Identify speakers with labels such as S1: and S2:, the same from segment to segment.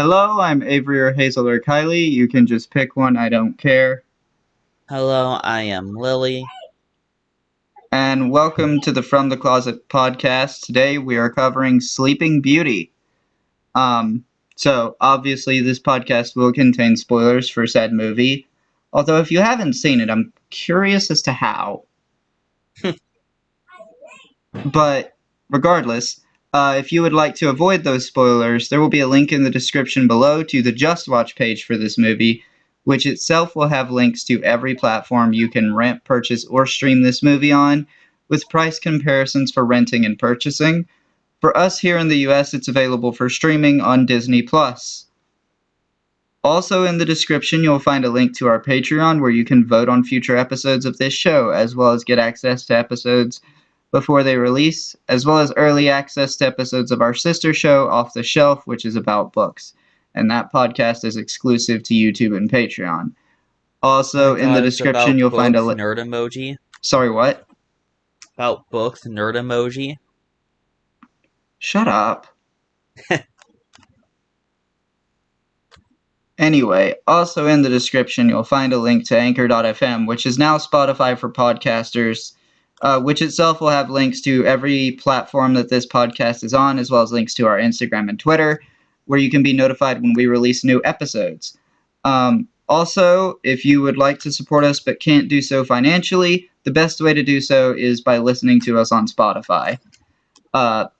S1: Hello, I'm Avery or Hazel or Kylie. You can just pick one, I don't care.
S2: Hello, I am Lily.
S1: And welcome to the From the Closet podcast. Today we are covering Sleeping Beauty. So obviously this podcast will contain spoilers for said movie. Although if you haven't seen it, I'm curious as to how. But regardless, if you would like to avoid those spoilers, there will be a link in the description below to the Just Watch page for this movie, which itself will have links to every platform you can rent, purchase, or stream this movie on, with price comparisons for renting and purchasing. For us here in the US, it's available for streaming on Disney+. Also in the description, you'll find a link to our Patreon where you can vote on future episodes of this show, as well as get access to episodes before they release, as well as early access to episodes of our sister show, Off the Shelf, which is about books. And that podcast is exclusive to YouTube and Patreon.
S2: Oh my
S1: Also, in the
S2: god, it's
S1: description,
S2: about
S1: you'll find
S2: books, nerd emoji.
S1: Sorry, what?
S2: About books, nerd emoji.
S1: Shut up. Anyway, also in the description, you'll find a link to Anchor.fm, which is now Spotify for podcasters, which itself will have links to every platform that this podcast is on, as well as links to our Instagram and Twitter, where you can be notified when we release new episodes. Also, if you would like to support us but can't do so financially, the best way to do so is by listening to us on Spotify.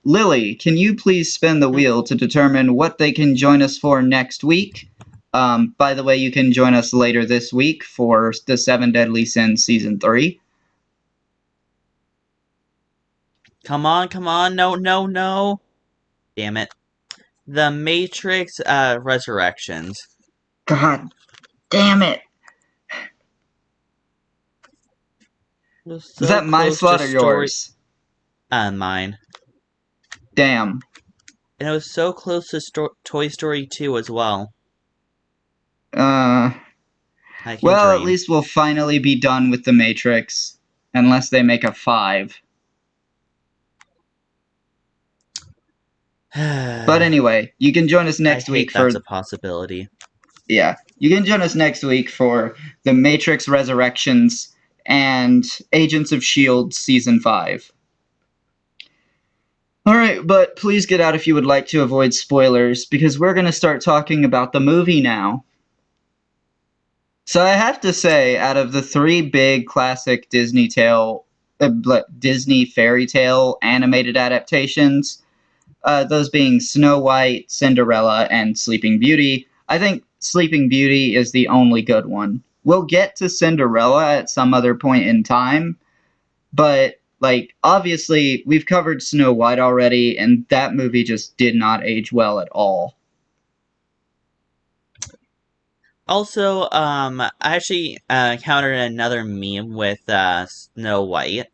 S1: Lily, can you please spin the wheel to determine what they can join us for next week? By the way, you can join us later this week for the Seven Deadly Sins Season 3.
S2: Come on, no. Damn it. The Matrix, Resurrections.
S1: God damn it.
S2: It was
S1: Is
S2: so
S1: that my
S2: close to
S1: slot or
S2: story.
S1: yours?
S2: Mine.
S1: Damn.
S2: And it was so close to Toy Story 2 as well.
S1: Uh,
S2: I can
S1: well, at
S2: dream.
S1: least we'll finally be done with The Matrix. Unless they make a 5. But
S2: I
S1: anyway, you can join us next week
S2: hate
S1: for...
S2: that's a possibility.
S1: Yeah, you can join us next week for The Matrix Resurrections and Agents of S.H.I.E.L.D. Season 5. Alright, but please get out if you would like to avoid spoilers, because we're going to start talking about the movie now. So I have to say, out of the 3 big classic Disney fairy tale animated adaptations, those being Snow White, Cinderella, and Sleeping Beauty, I think Sleeping Beauty is the only good one. We'll get to Cinderella at some other point in time, but obviously we've covered Snow White already, and that movie just did not age well at all.
S2: Also, I actually encountered another meme with Snow White.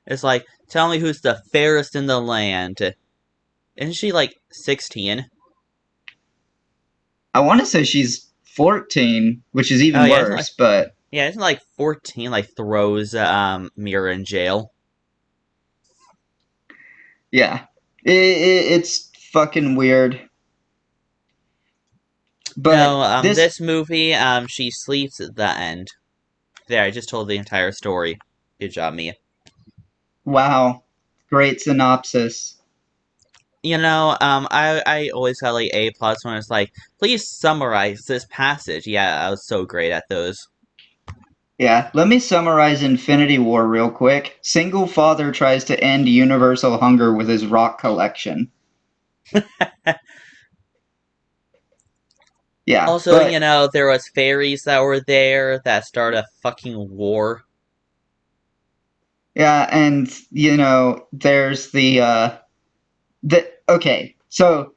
S2: It's like, tell me who's the fairest in the land. Isn't she like 16?
S1: I want to say she's 14, which is
S2: Oh
S1: even
S2: yeah,
S1: worse, but
S2: isn't like 14 like throws Mira in jail.
S1: yeah, it's fucking weird. But
S2: No,
S1: this,
S2: this movie, she sleeps at the end. There, I just told the entire story. Good job, Mia.
S1: wow, great synopsis.
S2: I always got like A plus when it's like, please summarize this passage. Yeah, I was so great at those.
S1: Yeah, let me summarize Infinity War real quick. Single father tries to end universal hunger with his rock collection. Yeah,
S2: Also,
S1: but
S2: there was fairies that were there that started a fucking war.
S1: yeah, and there's okay. So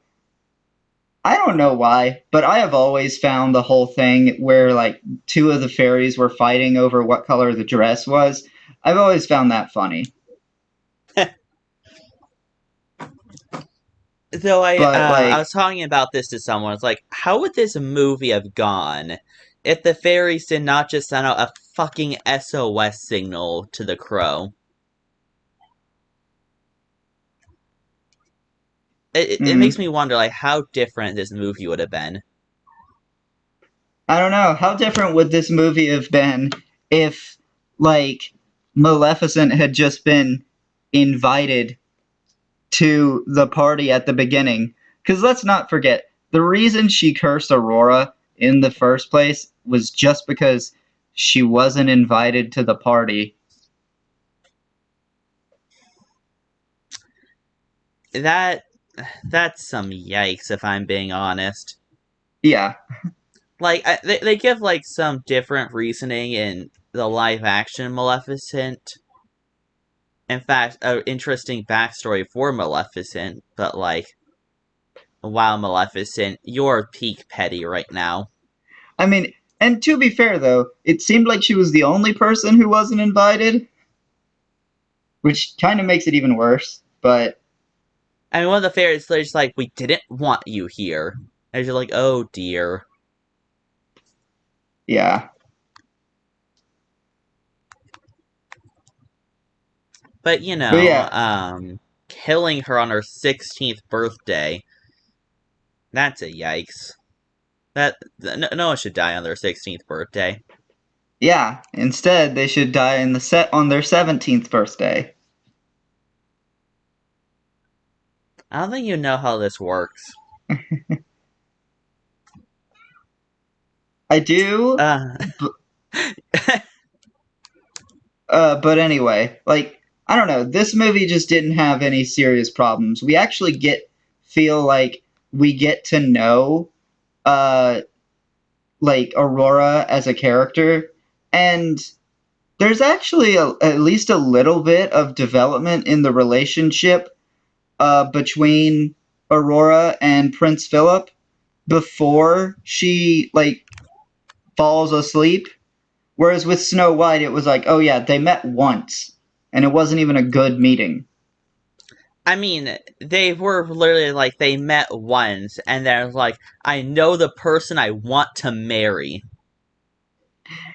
S1: I don't know why, but I have always found the whole thing where like 2 of the fairies were fighting over what color the dress was. I've always found that funny.
S2: Though
S1: But
S2: I was talking about this to someone. It's like, how would this movie have gone if the fairies did not just send out a fucking SOS signal to the crow? it makes me wonder, like, how different this movie would have been.
S1: I don't know. How different would this movie have been if, like, Maleficent had just been invited to the party at the beginning? Because let's not forget, the reason she cursed Aurora in the first place was just because she wasn't invited to the party.
S2: That that's some yikes, if I'm being honest.
S1: Yeah.
S2: Like, they give like some different reasoning in the live action Maleficent. In fact, an interesting backstory for Maleficent, but like, wow, Maleficent, you're peak petty right now.
S1: I mean, and to be fair, though, it seemed like she was the only person who wasn't invited, which kind of makes it even worse. But
S2: I mean, one of the fairies, they're just like, we didn't want you here. And you're like, oh dear.
S1: yeah.
S2: But
S1: But yeah,
S2: killing her on her 16th birthday, that's a yikes. No one should die on their 16th birthday.
S1: yeah. Instead, they should die in the set on their 17th birthday.
S2: I don't think you know how this works.
S1: I do,
S2: Uh,
S1: b- but anyway, like I don't know. This movie just didn't have any serious problems. We actually feel like we get to know uh like Aurora as a character, and there's actually at least a little bit of development in the relationship between Aurora and Prince Philip before she like falls asleep. Whereas with Snow White, it was like, oh yeah, they met once, and it wasn't even a good meeting.
S2: I mean, they were literally like, they met once, and they're like, I know the person I want to marry.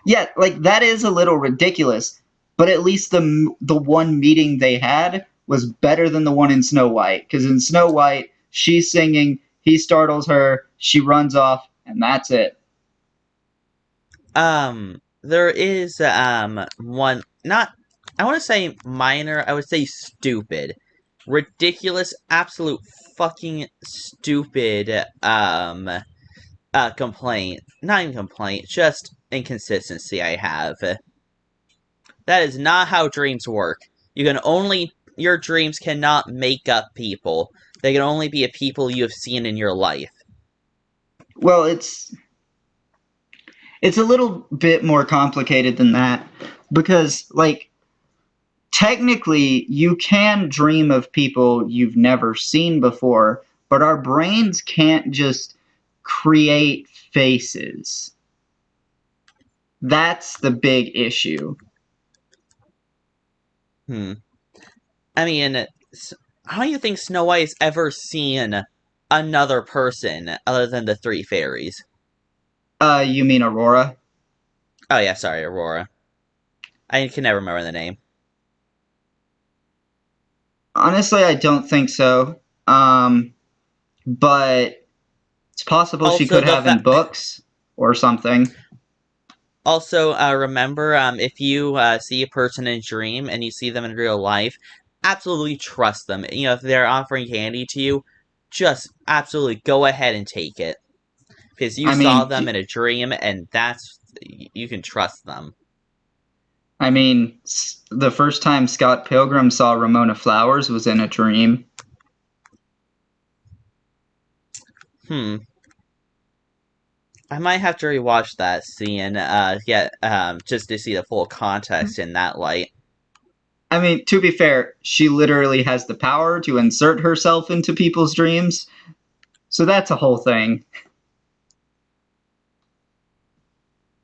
S1: Yeah, like that is a little ridiculous, but at least the one meeting they had was better than the one in Snow White. Because in Snow White, she's singing, he startles her, she runs off, and that's it.
S2: There is, one, not, I want to say minor, I would say stupid. Ridiculous, absolute fucking stupid, complaint. Not even complaint, just inconsistency I have. That is not how dreams work. Your dreams cannot make up people. They can only be a people you have seen in your life.
S1: Well, it's a little bit more complicated than that because like technically you can dream of people you've never seen before, but our brains can't just create faces. That's the big issue.
S2: Hmm. I mean, how do you think Snow White's ever seen another person other than the three fairies?
S1: You mean Aurora?
S2: Oh yeah, sorry, Aurora. I can never remember the name.
S1: Honestly, I don't think so. But it's possible she
S2: Also,
S1: could have in books or something.
S2: remember, if you see a person in a dream and you see them in real life, absolutely trust them. If they're offering candy to you, just absolutely go ahead and take it because you
S1: I
S2: saw
S1: mean,
S2: them in a dream, and you can trust them.
S1: the first time Scott Pilgrim saw Ramona Flowers was in a dream.
S2: Hmm. I might have to rewatch that scene, just to see the full context in that light.
S1: I mean, to be fair, she literally has the power to insert herself into people's dreams. So that's a whole thing.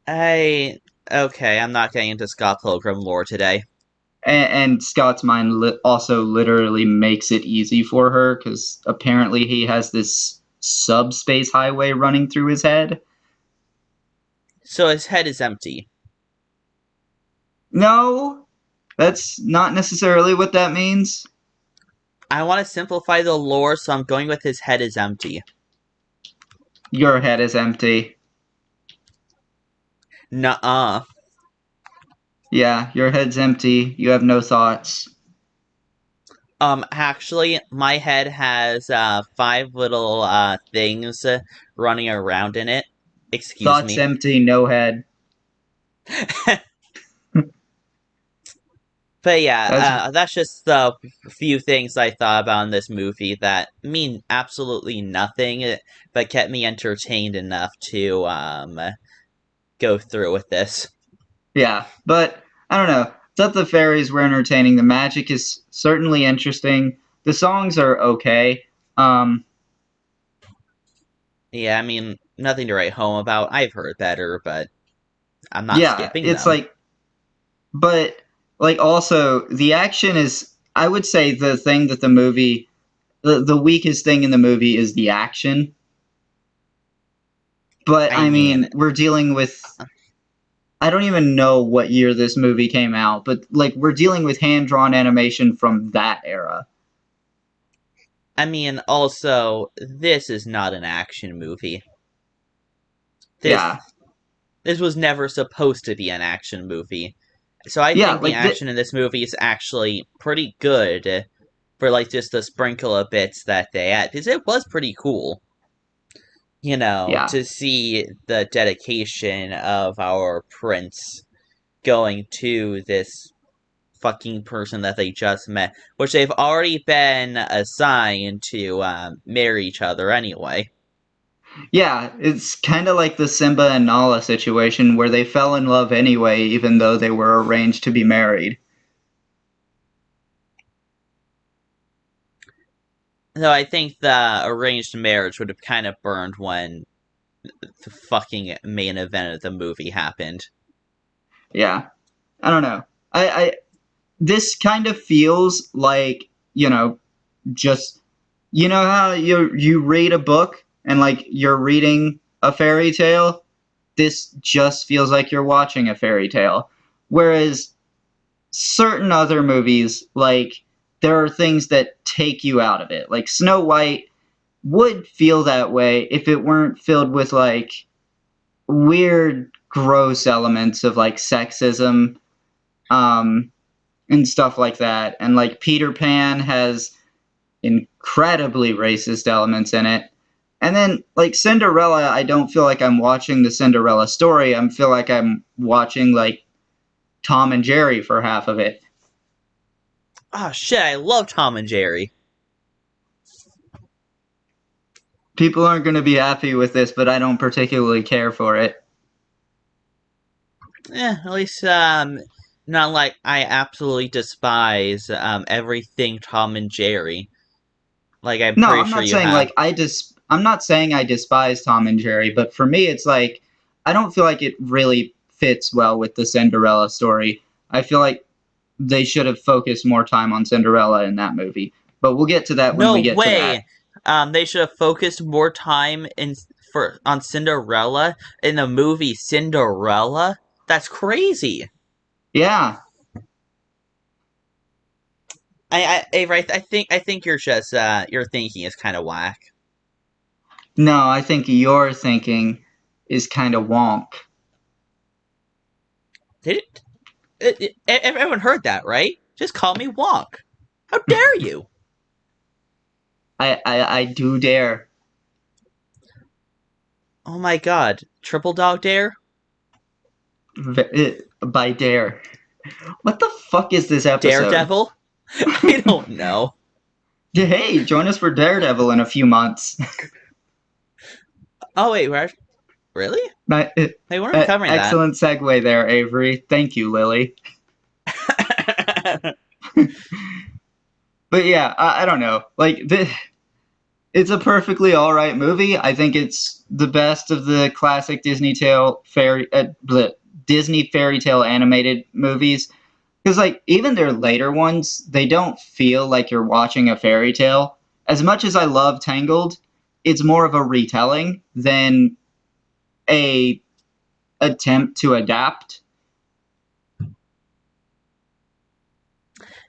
S2: Okay, I'm not getting into Scott Pilgrim lore today.
S1: And Scott's mind also literally makes it easy for her because apparently he has this subspace highway running through his head.
S2: So his head is empty.
S1: No, that's not necessarily what that means.
S2: I want to simplify the lore, so I'm going with his head is empty.
S1: Your head is empty.
S2: Nuh-uh.
S1: Yeah, your head's empty. You have no thoughts.
S2: Actually, my head has five little things running around in it. Excuse
S1: Thoughts
S2: me.
S1: empty, no head.
S2: But yeah,
S1: That's
S2: that's just the few things I thought about in this movie that mean absolutely nothing, but kept me entertained enough to go through with this.
S1: yeah, but I don't know. Thought the fairies were entertaining. The magic is certainly interesting. The songs are okay. Um,
S2: Yeah, I mean, nothing to write home about. I've heard better, but I'm not
S1: yeah,
S2: skipping
S1: it's
S2: them.
S1: like, but like also the action is. I would say the thing that the movie, the weakest thing in the movie is the action. But
S2: I
S1: I
S2: mean,
S1: mean, we're dealing with. I don't even know what year this movie came out, but like we're dealing with hand drawn animation from that era.
S2: also, this is not an action movie.
S1: Yeah,
S2: This this was never supposed to be an action movie. So I
S1: yeah,
S2: think the
S1: like
S2: action in this movie is actually pretty good for like just the sprinkle of bits that they add, because it was pretty cool,
S1: yeah.
S2: to see the dedication of our prince going to this fucking person that they just met, which they've already been assigned to marry each other anyway.
S1: Yeah, it's kind of like the Simba and Nala situation where they fell in love anyway, even though they were arranged to be married.
S2: Though I think the arranged marriage would have kind of burned when the fucking main event of the movie happened.
S1: Yeah, I don't know. I this kind of feels like just how you read a book and like you're reading a fairy tale. This just feels like you're watching a fairy tale, whereas certain other movies like there are things that take you out of it. Like Snow White would feel that way if it weren't filled with like weird, gross elements of like sexism um, and stuff like that. And like Peter Pan has incredibly racist elements in it. And then like Cinderella, I don't feel like I'm watching the Cinderella story. I feel like I'm watching like Tom and Jerry for half of it.
S2: Oh shit, I love Tom and Jerry.
S1: People aren't going to be happy with this, but I don't particularly care for it.
S2: At least not like I absolutely despise everything Tom and Jerry. Like I'm
S1: No,
S2: pretty
S1: I'm
S2: sure
S1: not
S2: you
S1: saying
S2: have.
S1: like I'm not saying I despise Tom and Jerry, but for me it's like I don't feel like it really fits well with the Cinderella story. I feel like they should have focused more time on Cinderella in that movie. But we'll get to that when we
S2: No
S1: get to that.
S2: way. They should have focused more time for on Cinderella in the movie Cinderella. That's crazy.
S1: Yeah.
S2: Avery, I think you're just your thinking is kind of whack.
S1: No, I think your thinking is kind of wonk.
S2: Did everyone heard that, right? Just call me Wonk. How dare you?
S1: I do dare.
S2: Oh my god, triple dog dare?
S1: By dare. What the fuck is this episode?
S2: Daredevil? I don't know.
S1: Hey, join us for Daredevil in a few months.
S2: Oh wait, really?
S1: Ni-
S2: They weren't covering that.
S1: Excellent segue there, Avery. Thank you, Lily. But yeah, I don't know. Like, it's a perfectly all right movie. I think it's the best of the classic Disney fairy tale animated movies. Because like even their later ones, they don't feel like you're watching a fairy tale. As much as I love Tangled, it's more of a retelling than a attempt to adapt.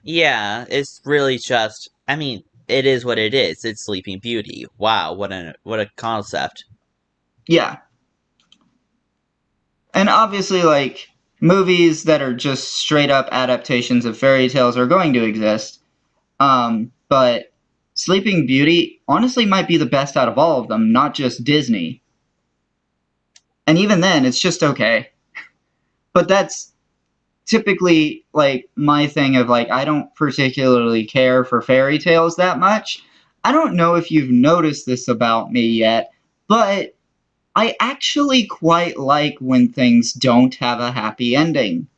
S2: Yeah, it's really just. I mean, it is what it is. It's Sleeping Beauty. Wow, what a concept.
S1: Yeah. And obviously, like, movies that are just straight up adaptations of fairy tales are going to exist. But Sleeping Beauty honestly might be the best out of all of them, not just Disney. And even then, it's just okay. But that's typically like my thing of like I don't particularly care for fairy tales that much. I don't know if you've noticed this about me yet, but I actually quite like when things don't have a happy ending.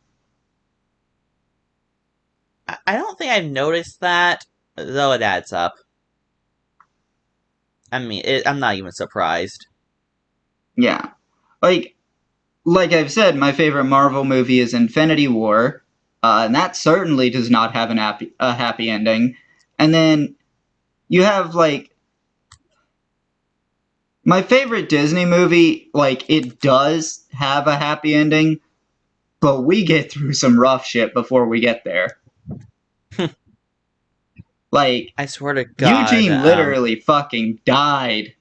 S2: I don't think I've noticed that, though it adds up. I mean, I'm not even surprised.
S1: Yeah. Like like I've said, my favorite Marvel movie is Infinity War, and that certainly does not have a happy ending. And then you have like my favorite Disney movie, like it does have a happy ending, but we get through some rough shit before we get there. Like
S2: I swear to God.
S1: Eugene literally fucking died.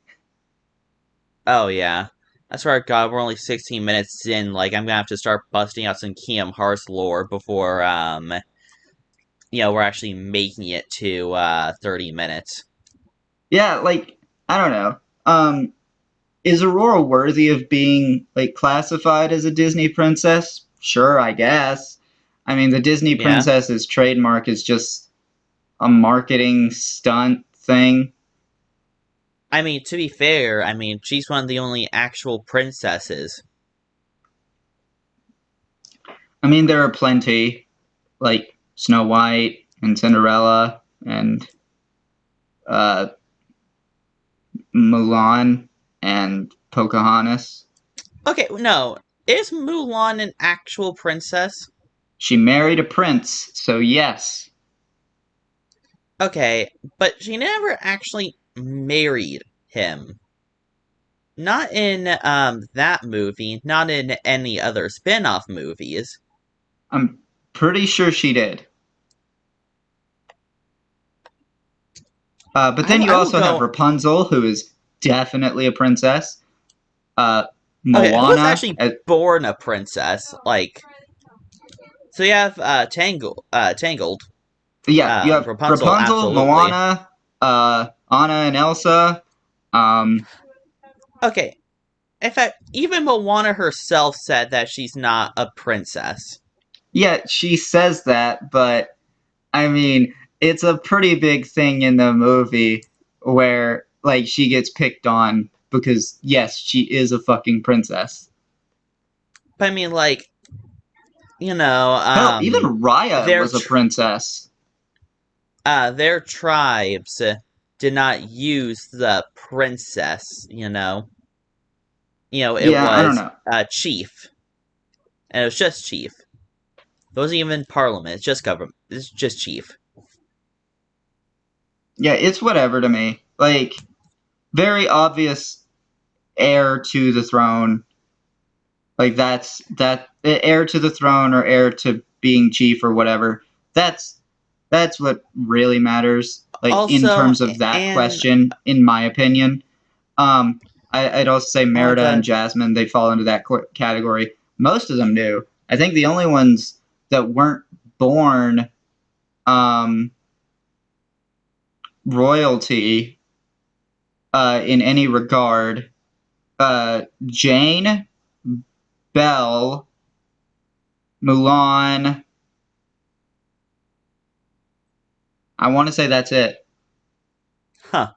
S2: Oh yeah. I swear to God, we're only 16 minutes in. Like, I'm gonna have to start busting out some Kingdom Hearts lore before, we're actually making it to 30 minutes.
S1: Yeah, like I don't know. Is Aurora worthy of being like classified as a Disney princess? Sure, I guess. I mean, the Disney
S2: Yeah.
S1: princess's trademark is just a marketing stunt thing.
S2: I mean, to be fair, I mean, she's one of the only actual princesses.
S1: I mean, there are plenty, like Snow White and Cinderella and uh, Mulan and Pocahontas.
S2: Okay, no. Is Mulan an actual princess?
S1: She married a prince, so yes.
S2: Okay, but she never actually married him. Not in that movie, not in any other spin-off movies.
S1: I'm pretty sure she did. But then you
S2: I will
S1: also have
S2: go.
S1: Rapunzel, who is definitely a princess. Uh,
S2: Okay, who was
S1: Moana.
S2: actually born a princess? Like, so you have Tangled,
S1: Yeah, you have
S2: Rapunzel,
S1: Rapunzel,
S2: absolutely.
S1: Moana, Anna and Elsa. Um,
S2: Okay, in fact, even Moana herself said that she's not a princess.
S1: yeah, she says that, but I mean, it's a pretty big thing in the movie where like she gets picked on because yes, she is a fucking princess.
S2: But I mean, like, you know,
S1: Hell, even Raya
S2: their
S1: was a
S2: tr-
S1: princess.
S2: their tribes did not use the princess. It
S1: Yeah, I don't
S2: was
S1: know.
S2: chief, and it was just chief. It wasn't even parliament. It's just government. It's just chief.
S1: Yeah, it's whatever to me. Like very obvious heir to the throne. Like that's that heir to the throne or heir to being chief or whatever. That's that's what really matters. Like in
S2: Also,
S1: terms of that
S2: and
S1: question, in my opinion. Um, I'd also say
S2: oh my
S1: Merida and
S2: god,
S1: Jasmine, they fall into that category. Most of them do. I think the only ones that weren't born um, royalty in any regard, Jane, Belle, Mulan. I want to say that's it.
S2: huh?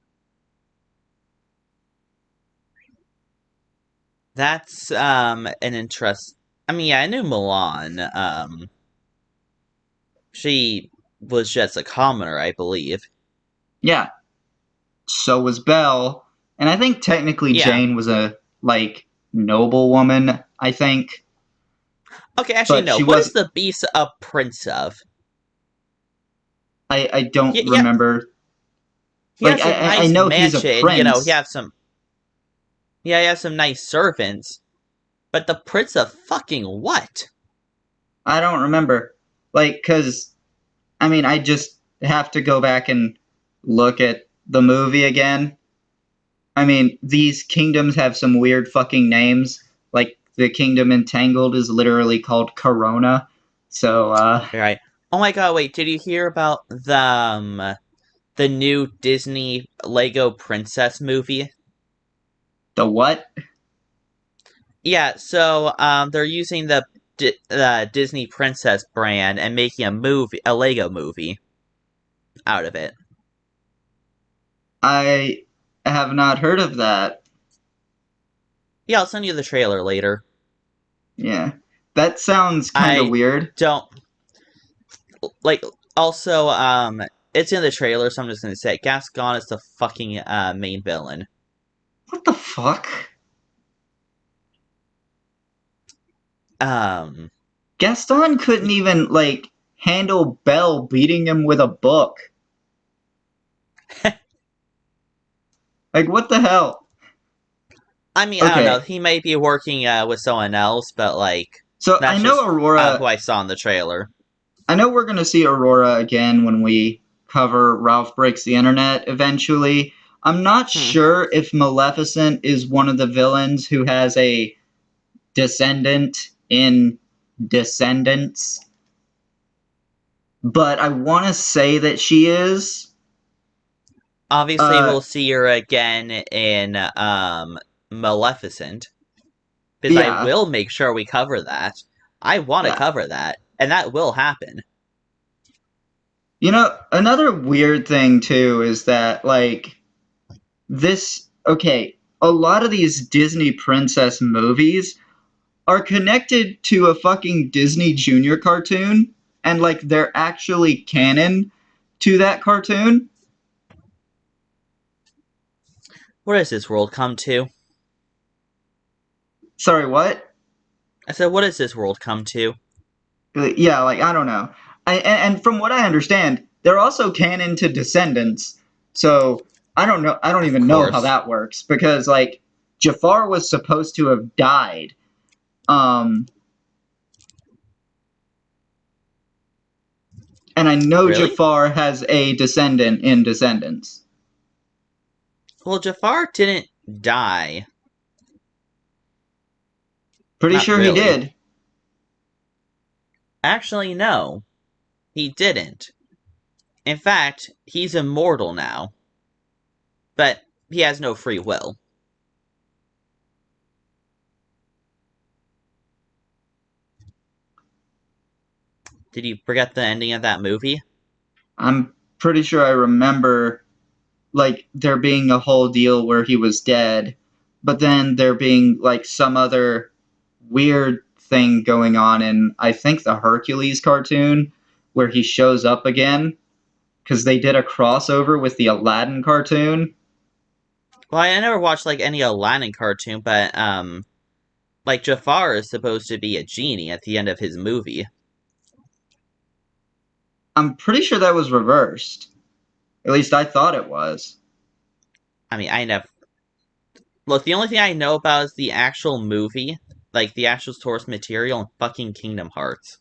S2: That's an interest. I mean, yeah, I knew Milan. She was just a commoner, I believe.
S1: Yeah, so was Belle, and I think technically
S2: Yeah.
S1: Jane was a like noble woman. I think,
S2: Okay, actually,
S1: but
S2: no.
S1: she
S2: What is
S1: was.
S2: the beast a prince of?
S1: I don't
S2: Yeah,
S1: remember.
S2: he
S1: Like
S2: has a
S1: I
S2: nice
S1: know he's a
S2: mansion. He
S1: prince.
S2: has some. Yeah, he has some nice servants. But the prince of fucking what?
S1: I don't remember. Like, cause I mean, I just have to go back and look at the movie again, I mean, these kingdoms have some weird fucking names. Like the kingdom Entangled is literally called Corona. So,
S2: Right. Oh my god, wait, did you hear about the new Disney Lego Princess movie?
S1: the what?
S2: Yeah, so they're using the Disney Princess brand and making a Lego movie out of it.
S1: I have not heard of that.
S2: Yeah, I'll send you the trailer later.
S1: Yeah. That sounds kind of
S2: I
S1: weird.
S2: don't like. Also, it's in the trailer, so I'm just gonna say Gaston is the fucking main villain.
S1: What the fuck?
S2: Um,
S1: Gaston couldn't even, like, handle Belle beating him with a book. Like, what the hell?
S2: I mean, I don't know.
S1: Okay,
S2: He may be working with someone else, but like
S1: so I
S2: that's
S1: know
S2: just who
S1: Aurora.
S2: I saw in the trailer.
S1: I know we're gonna see Aurora again when we cover Ralph Breaks the Internet eventually. I'm not
S2: Hmm.
S1: sure if Maleficent is one of the villains who has a descendant in Descendants, but I want to say that she is.
S2: Obviously,
S1: Uh,
S2: we'll see her again in Maleficent because I
S1: yeah,
S2: will make sure we cover that. I want to
S1: yeah.
S2: cover that, and that will happen.
S1: You know, another weird thing too is that like this. Okay, a lot of these Disney princess movies are connected to a fucking Disney Junior cartoon, and like they're actually canon to that cartoon.
S2: What does this world come to?
S1: Sorry, what?
S2: I said, what does this world come to?
S1: Yeah, like I don't know. And from what I understand, they're also canon to Descendants. So I don't know. I don't
S2: Of
S1: even know how
S2: course.
S1: that works because like Jafar was supposed to have died. Um, and I know
S2: Really?
S1: Jafar has a descendant in Descendants.
S2: Well, Jafar didn't die.
S1: Pretty
S2: Not
S1: sure he
S2: really.
S1: did.
S2: Actually, no, he didn't. In fact, he's immortal now, but he has no free will. Did you forget the ending of that movie?
S1: I'm pretty sure I remember like there being a whole deal where he was dead, but then there being like some other weird thing going on in I think the Hercules cartoon where he shows up again because they did a crossover with the Aladdin cartoon.
S2: Well, I never watched like any Aladdin cartoon, but like Jafar is supposed to be a genie at the end of his movie.
S1: I'm pretty sure that was reversed. At least I thought it was.
S2: I mean, I never look. The only thing I know about is the actual movie, like the actual source material in fucking Kingdom Hearts.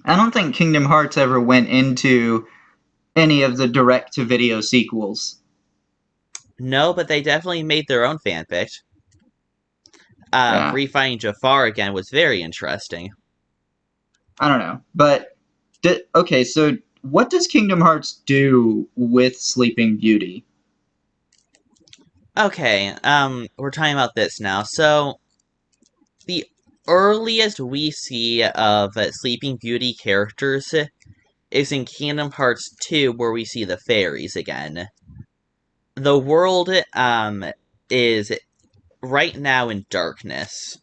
S1: I don't think Kingdom Hearts ever went into any of the direct to video sequels.
S2: No, but they definitely made their own fanfic.
S1: Yeah,
S2: Refining Jafar again was very interesting.
S1: I don't know. But okay, so what does Kingdom Hearts do with Sleeping Beauty?
S2: Okay, we're talking about this now. So the earliest we see of Sleeping Beauty characters is in Kingdom Hearts 2, where we see the fairies again. The world is right now in darkness,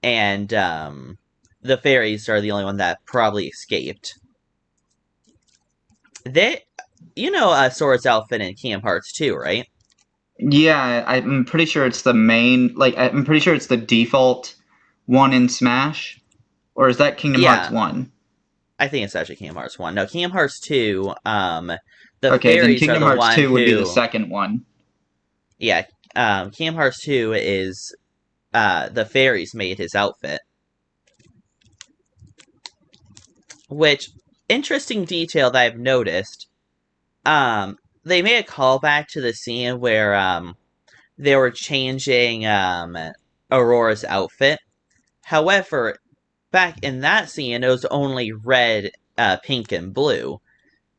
S2: and the fairies are the only one that probably escaped. They, you know, Sora's outfit in Kingdom Hearts 2, right?
S1: Yeah, I'm pretty sure it's the main. Like, I'm pretty sure it's the default one in Smash, or is that Kingdom Hearts
S2: Yeah,
S1: one?
S2: I think it's actually Kingdom Hearts 1. No, Kingdom Hearts 2, the
S1: Okay, then
S2: fairies are
S1: Kingdom
S2: the
S1: Hearts
S2: one
S1: two would be the
S2: who,
S1: second one.
S2: yeah, Kingdom Hearts 2 is, the fairies made his outfit. Which, interesting detail that I've noticed. They made a callback to the scene where they were changing Aurora's outfit. However, back in that scene, it was only red, pink, and blue.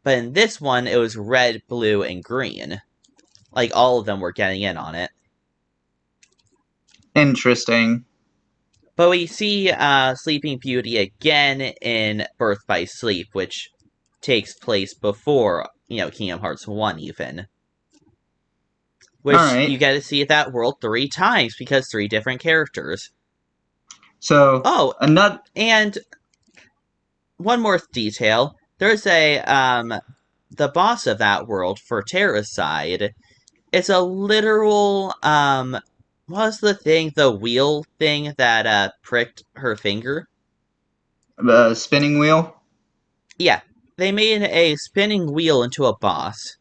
S2: But in this one, it was red, blue, and green. Like all of them were getting in on it.
S1: Interesting.
S2: But we see Sleeping Beauty again in Birth by Sleep, which takes place before, Kingdom Hearts 1 even.
S1: All
S2: Which you
S1: right.
S2: get to see that world 3 times because 3 different characters.
S1: So
S2: Oh,
S1: another.
S2: and one more detail. There's the boss of that world for Terra's side. It's a literal what was the thing, the wheel thing that pricked her finger?
S1: Spinning wheel.
S2: Yeah, they made a spinning wheel into a boss,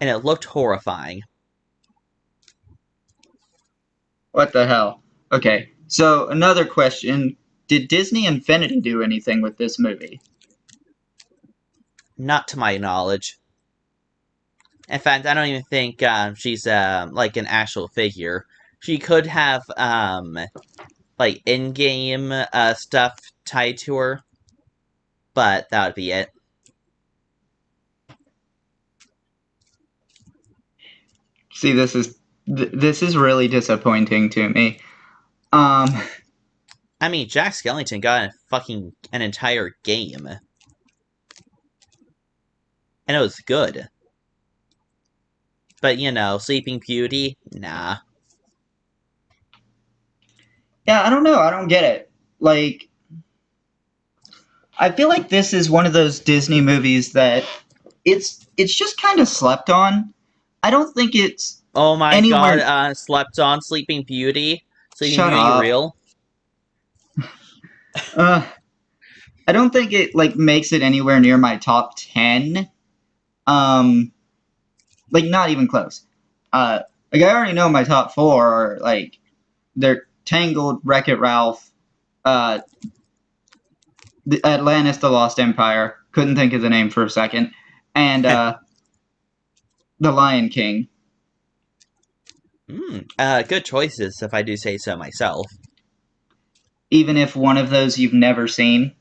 S2: and it looked horrifying.
S1: What the hell? Okay. So another question: did Disney Infinity do anything with this movie?
S2: Not to my knowledge. In fact, I don't even think she's like an actual figure. She could have like in-game stuff tied to her, but that would be it.
S1: See, this is really disappointing to me. Um,
S2: I mean, Jack Skellington got an entire game, and it was good. But Sleeping Beauty, nah.
S1: yeah, I don't know. I don't get it. Like, I feel like this is one of those Disney movies that it's just kind of slept on. I don't think it's
S2: Oh my god,
S1: anywhere.
S2: slept on Sleeping Beauty. Sleeping
S1: Shut
S2: Beauty
S1: up.
S2: real.
S1: Uh, I don't think it like makes it anywhere near my top 10. Um, like not even close. Like I already know my top four are like they're Tangled, Wreck-It Ralph, uh, Atlantis: The Lost Empire. Couldn't think of the name for a second, and The Lion King.
S2: Good choices, if I do say so myself.
S1: Even if one of those you've never seen.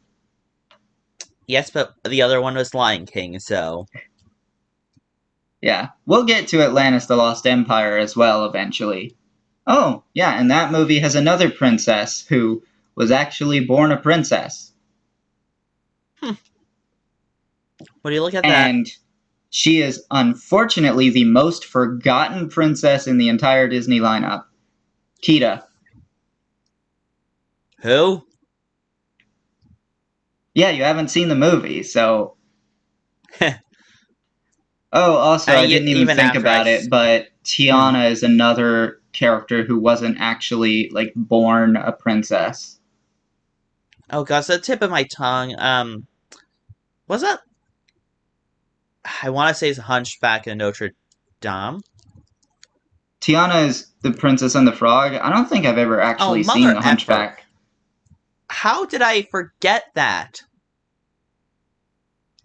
S2: Yes, but the other one was Lion King, so.
S1: Yeah, we'll get to Atlantis: The Lost Empire as well eventually. Oh, yeah, and that movie has another princess who was actually born a princess.
S2: Hmm. What do you look at that?
S1: And she is unfortunately the most forgotten princess in the entire Disney lineup. Kita.
S2: Who?
S1: Yeah, you haven't seen the movie, so. Oh, also, I didn't even
S2: Even
S1: think
S2: after
S1: about it, but
S2: Hmm.
S1: Tiana is another character who wasn't actually, like, born a princess.
S2: Oh gosh, the tip of my tongue. Was that? I want to say it's Hunchback of Notre Dame.
S1: Tiana is the Princess and the Frog. I don't think I've ever
S2: Oh,
S1: actually seen
S2: mother
S1: The
S2: effer!
S1: Hunchback.
S2: How did I forget that?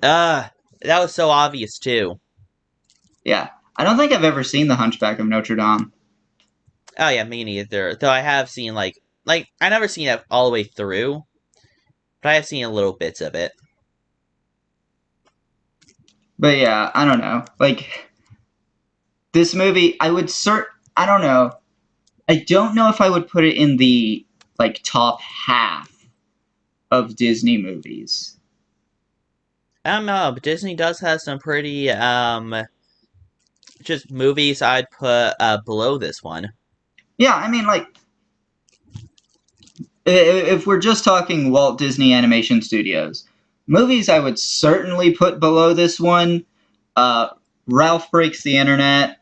S2: That was so obvious too.
S1: Yeah, I don't think I've ever seen The Hunchback of Notre Dame.
S2: Oh yeah, me neither. Though I have seen like I never seen it all the way through, but I have seen little bits of it.
S1: But yeah, I don't know. Like, this movie, I don't know. I don't know if I would put it in the, like, top half of Disney movies.
S2: I don't know, but Disney does have some pretty just movies I'd put below this one.
S1: Yeah, I mean, like, if we're just talking Walt Disney Animation Studios, movies I would certainly put below this one. Uh, Ralph Breaks the Internet,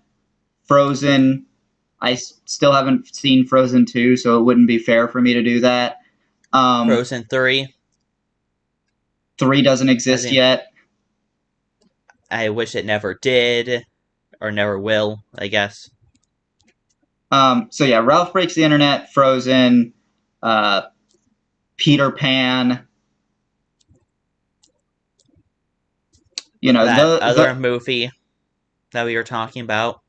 S1: Frozen. I still haven't seen Frozen 2, so it wouldn't be fair for me to do that. Um,
S2: Frozen 3.
S1: 3 doesn't
S2: I
S1: exist
S2: think
S1: yet.
S2: I wish it never did or never will, I guess.
S1: So yeah, Ralph Breaks the Internet, Frozen, uh, Peter Pan. You know,
S2: That other
S1: the
S2: movie that we were talking about.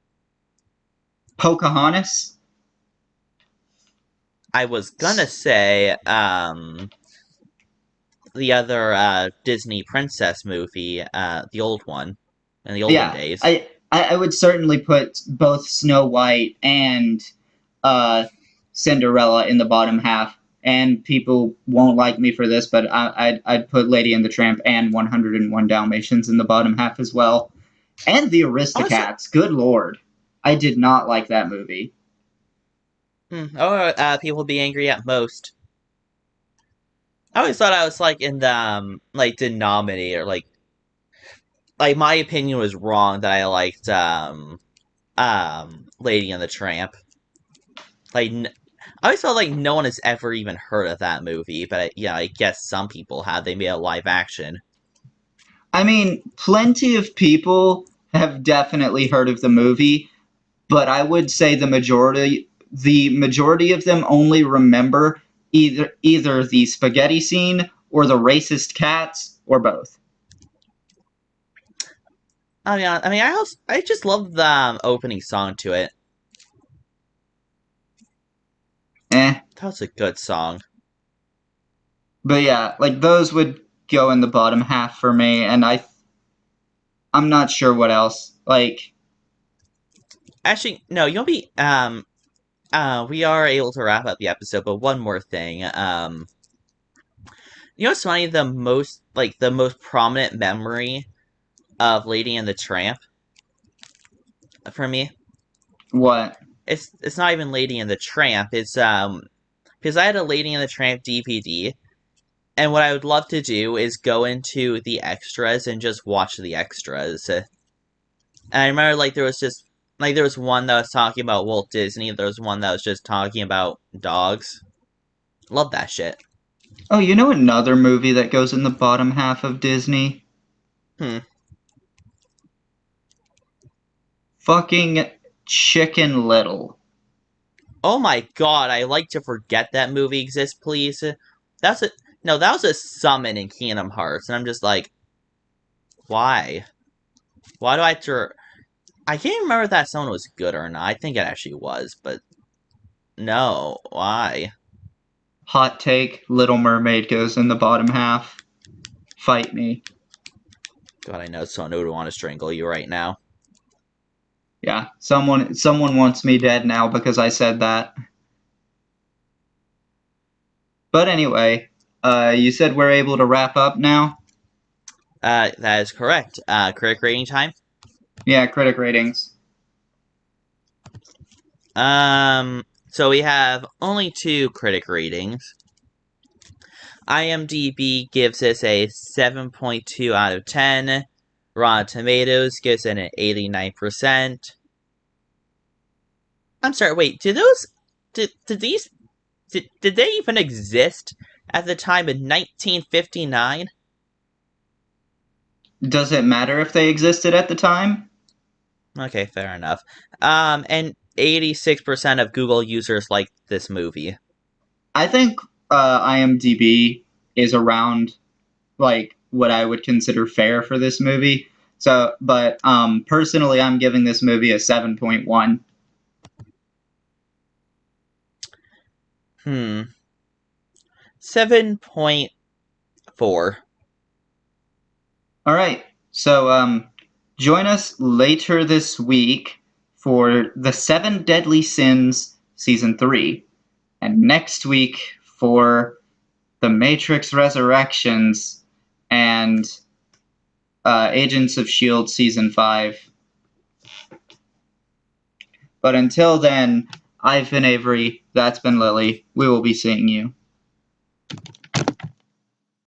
S1: Pocahontas.
S2: I was gonna say, the other Disney princess movie, the old one, in the olden
S1: Yeah,
S2: days.
S1: I would certainly put both Snow White and uh, Cinderella in the bottom half. And people won't like me for this, but I'd put Lady and the Tramp and 101 Dalmatians in the bottom half as well. And the
S2: Honestly,
S1: Aristocats. Good lord, I did not like that movie.
S2: people be angry at most. I always thought I was like in the like denominator, like my opinion was wrong that I liked Lady and the Tramp. Like I always felt like no one has ever even heard of that movie, but yeah, I guess some people have. They made a live action.
S1: I mean, plenty of people have definitely heard of the movie, but I would say the majority of them only remember either the spaghetti scene or the racist cats or both.
S2: I just love the opening song to it.
S1: Eh.
S2: That was a good song.
S1: But yeah, like those would go in the bottom half for me, and I'm not sure what else. Like,
S2: Actually, no, you'll be we are able to wrap up the episode, but one more thing. You know what's funny? The most prominent memory of Lady and the Tramp for me.
S1: what?
S2: It's not even Lady and the Tramp. It's because I had a Lady and the Tramp DVD, and what I would love to do is go into the extras and just watch the extras. And I remember there was one that was talking about Walt Disney. There was one that was just talking about dogs. Love that shit.
S1: Oh, you know another movie that goes in the bottom half of Disney?
S2: Hmm.
S1: Fucking Chicken Little.
S2: Oh my god, I like to forget that movie exists, please. That's a no, that was a summon in Kingdom Hearts, and I'm just like, why? Why do I have to? I can't remember if that summon was good or not. I think it actually was, but no, why?
S1: Hot take, Little Mermaid goes in the bottom half. Fight me.
S2: God, I know someone would want to strangle you right now.
S1: Yeah, someone wants me dead now because I said that. But anyway, you said we're able to wrap up now?
S2: That is correct. Critic rating time.
S1: Yeah, critic ratings.
S2: So we have only two critic ratings. IMDb gives this a 7.2 out of 10. Rotten Tomatoes gives it an 89%. I'm sorry, wait, did they even exist at the time in 1959?
S1: Does it matter if they existed at the time?
S2: Okay, fair enough. And 86% of Google users like this movie.
S1: I think IMDb is around like what I would consider fair for this movie. So, but personally, I'm giving this movie a 7.1.
S2: 7.4.
S1: All right. So, join us later this week for The Seven Deadly Sins Season 3. And next week for The Matrix Resurrections and Agents of S.H.I.E.L.D. Season 5. But until then, I've been Avery. That's been Lily. We will be seeing you.